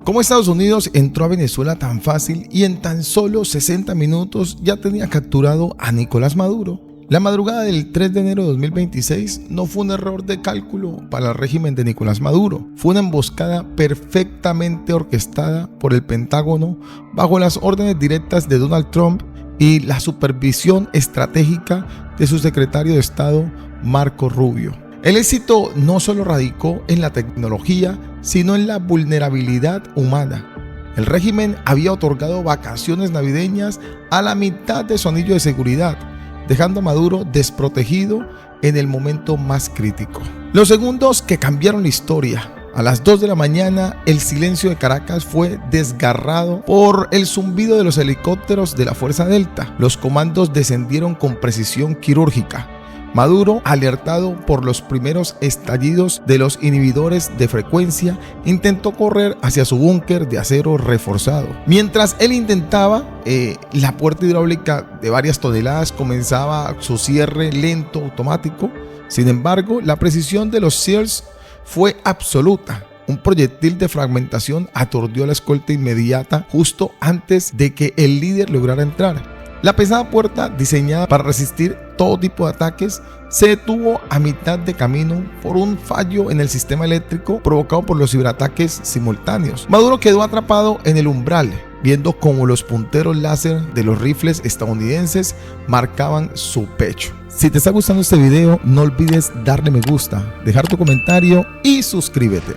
¿Cómo Estados Unidos entró a Venezuela tan fácil y en tan solo 60 minutos ya tenía capturado a Nicolás Maduro? La madrugada del 3 de enero de 2026 no fue un error de cálculo para el régimen de Nicolás Maduro, fue una emboscada perfectamente orquestada por el Pentágono bajo las órdenes directas de Donald Trump y la supervisión estratégica de su secretario de Estado, Marco Rubio. El éxito no solo radicó en la tecnología, sino en la vulnerabilidad humana. El régimen había otorgado vacaciones navideñas a la mitad de su anillo de seguridad, dejando a Maduro desprotegido en el momento más crítico. Los segundos que cambiaron la historia. A las 2 de la mañana, el silencio de Caracas fue desgarrado por el zumbido de los helicópteros de la Fuerza Delta. Los comandos descendieron con precisión quirúrgica. Maduro, alertado por los primeros estallidos de los inhibidores de frecuencia, intentó correr hacia su búnker de acero reforzado. Mientras él intentaba, la puerta hidráulica de varias toneladas comenzaba su cierre lento automático. Sin embargo, la precisión de los SEALs fue absoluta. Un proyectil de fragmentación aturdió la escolta inmediata justo antes de que el líder lograra entrar. La pesada puerta, diseñada para resistir todo tipo de ataques, se detuvo a mitad de camino por un fallo en el sistema eléctrico provocado por los ciberataques simultáneos. Maduro quedó atrapado en el umbral, viendo cómo los punteros láser de los rifles estadounidenses marcaban su pecho. Si te está gustando este video, no olvides darle me gusta, dejar tu comentario y suscríbete.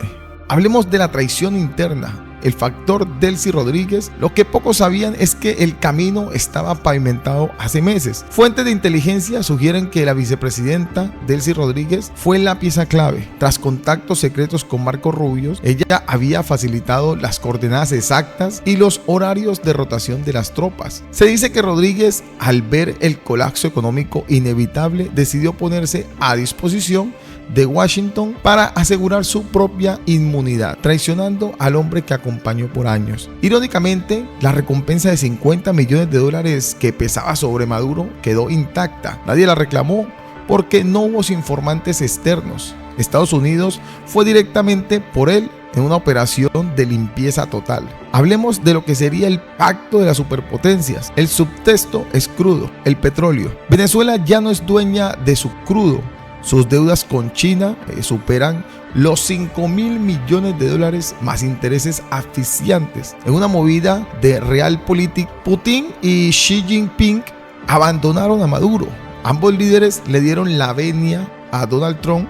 Hablemos de la traición interna. El factor Delcy Rodríguez. Lo que pocos sabían es que el camino estaba pavimentado hace meses. Fuentes de inteligencia sugieren que la vicepresidenta Delcy Rodríguez fue la pieza clave. Tras contactos secretos con Marco Rubio, ella había facilitado las coordenadas exactas y los horarios de rotación de las tropas. Se dice que Rodríguez, al ver el colapso económico inevitable, decidió ponerse a disposición de Washington para asegurar su propia inmunidad, traicionando al hombre que acompañó por años. Irónicamente, la recompensa de $50 millones que pesaba sobre Maduro quedó intacta. Nadie la reclamó porque no hubo informantes externos. Estados Unidos fue directamente por él en una operación de limpieza total. Hablemos de lo que sería el pacto de las superpotencias. El subtexto es crudo, el petróleo. Venezuela ya no es dueña de su crudo. Sus deudas con China superan los $5.000 millones más intereses asfixiantes. En una movida de realpolitik, Putin y Xi Jinping abandonaron a Maduro. Ambos líderes le dieron la venia a Donald Trump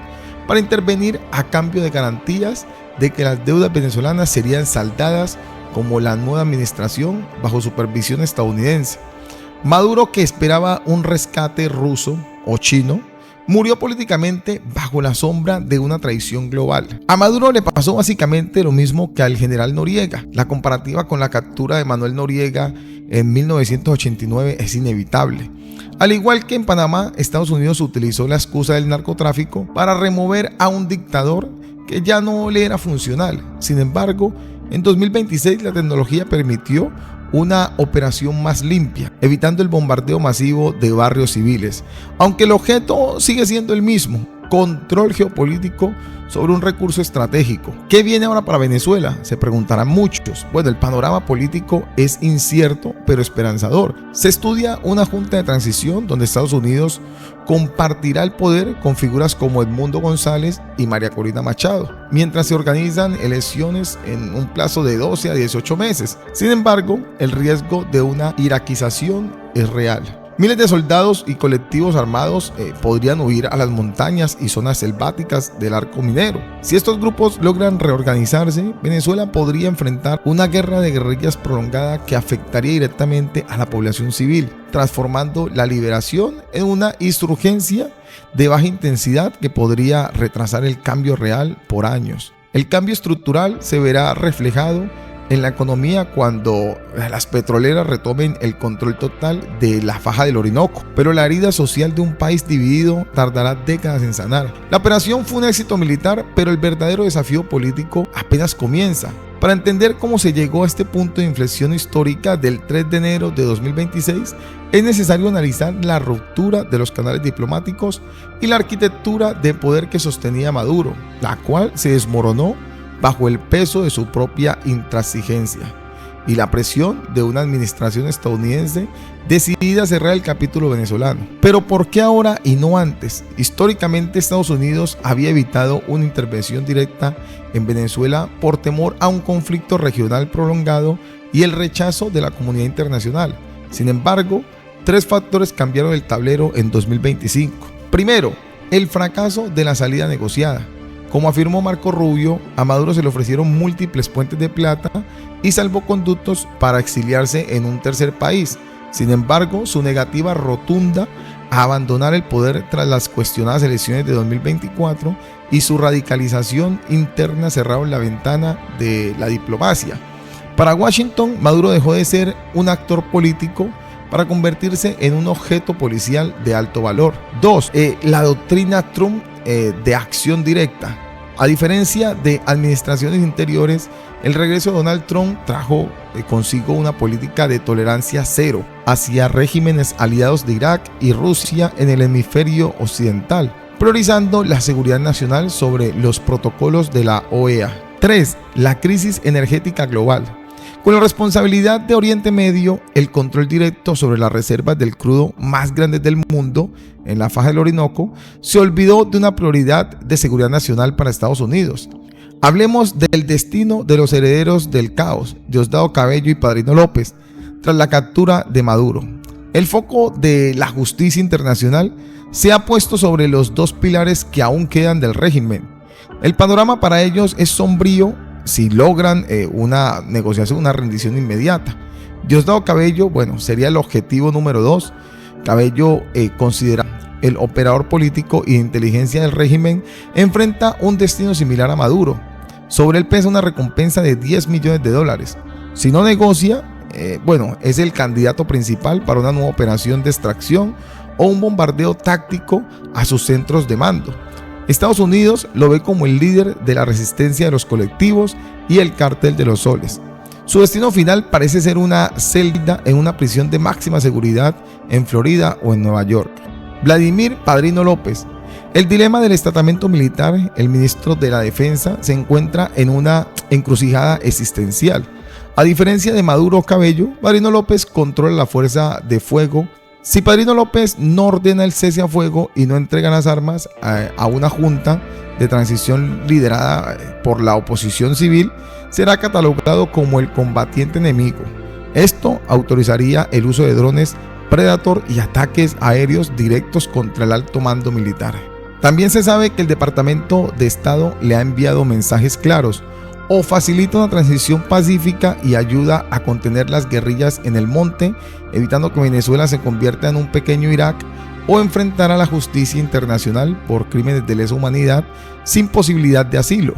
para intervenir a cambio de garantías de que las deudas venezolanas serían saldadas como la nueva administración bajo supervisión estadounidense. Maduro, que esperaba un rescate ruso o chino, murió políticamente bajo la sombra de una traición global. A Maduro le pasó básicamente lo mismo que al general Noriega. La comparativa con la captura de Manuel Noriega en 1989 es inevitable. Al igual que en Panamá, Estados Unidos utilizó la excusa del narcotráfico para remover a un dictador que ya no le era funcional. Sin embargo, en 2026 la tecnología permitió una operación más limpia, evitando el bombardeo masivo de barrios civiles, aunque el objeto sigue siendo el mismo: control geopolítico sobre un recurso estratégico. ¿Qué viene ahora para Venezuela?, se preguntarán muchos. Bueno, el panorama político es incierto pero esperanzador. Se estudia una junta de transición donde Estados Unidos compartirá el poder con figuras como Edmundo González y María Corina Machado, mientras se organizan elecciones en un plazo de 12 a 18 meses. Sin embargo, el riesgo de una iraquización es real. Miles de soldados y colectivos armados podrían huir a las montañas y zonas selváticas del arco minero. Si estos grupos logran reorganizarse, Venezuela podría enfrentar una guerra de guerrillas prolongada que afectaría directamente a la población civil, transformando la liberación en una insurgencia de baja intensidad que podría retrasar el cambio real por años. El cambio estructural se verá reflejado en la economía cuando las petroleras retomen el control total de la faja del Orinoco, pero la herida social de un país dividido tardará décadas en sanar. La operación fue un éxito militar, pero el verdadero desafío político apenas comienza. Para entender cómo se llegó a este punto de inflexión histórica del 3 de enero de 2026, es necesario analizar la ruptura de los canales diplomáticos y la arquitectura de poder que sostenía Maduro, la cual se desmoronó bajo el peso de su propia intransigencia y la presión de una administración estadounidense decidida a cerrar el capítulo venezolano. Pero ¿por qué ahora y no antes? Históricamente Estados Unidos había evitado una intervención directa en Venezuela por temor a un conflicto regional prolongado y el rechazo de la comunidad internacional. Sin embargo, tres factores cambiaron el tablero en 2025. Primero, el fracaso de la salida negociada. Como afirmó Marco Rubio, a Maduro se le ofrecieron múltiples puentes de plata y salvoconductos para exiliarse en un tercer país. Sin embargo, su negativa rotunda a abandonar el poder tras las cuestionadas elecciones de 2024 y su radicalización interna cerraron la ventana de la diplomacia. Para Washington, Maduro dejó de ser un actor político para convertirse en un objeto policial de alto valor. 2. La doctrina Trump de acción directa. A diferencia de administraciones anteriores, el regreso de Donald Trump trajo consigo una política de tolerancia cero hacia regímenes aliados de Irak y Rusia en el hemisferio occidental, priorizando la seguridad nacional sobre los protocolos de la OEA. 3. La crisis energética global. Con la responsabilidad de Oriente Medio, el control directo sobre las reservas del crudo más grandes del mundo en la faja del Orinoco, se olvidó de una prioridad de seguridad nacional para Estados Unidos. Hablemos del destino de los herederos del caos, Diosdado Cabello y Padrino López, tras la captura de Maduro. El foco de la justicia internacional se ha puesto sobre los dos pilares que aún quedan del régimen. El panorama para ellos es sombrío si logran una negociación, una rendición inmediata. Diosdado Cabello, sería el objetivo número 2. Cabello, considerado el operador político y de inteligencia del régimen, enfrenta un destino similar a Maduro. Sobre él pesa una recompensa de $10 millones. Si no negocia, es el candidato principal para una nueva operación de extracción o un bombardeo táctico a sus centros de mando. Estados Unidos lo ve como el líder de la resistencia de los colectivos y el cártel de los soles. Su destino final parece ser una celda en una prisión de máxima seguridad en Florida o en Nueva York. Vladimir Padrino López. El dilema del estatamiento militar, el ministro de la Defensa, se encuentra en una encrucijada existencial. A diferencia de Maduro Cabello, Padrino López controla la fuerza de fuego. Si Padrino López no ordena el cese a fuego y no entrega las armas a una junta de transición liderada por la oposición civil, será catalogado como el combatiente enemigo. Esto autorizaría el uso de drones Predator y ataques aéreos directos contra el alto mando militar. También se sabe que el Departamento de Estado le ha enviado mensajes claros: o facilita una transición pacífica y ayuda a contener las guerrillas en el monte, evitando que Venezuela se convierta en un pequeño Irak, o enfrentar a la justicia internacional por crímenes de lesa humanidad sin posibilidad de asilo.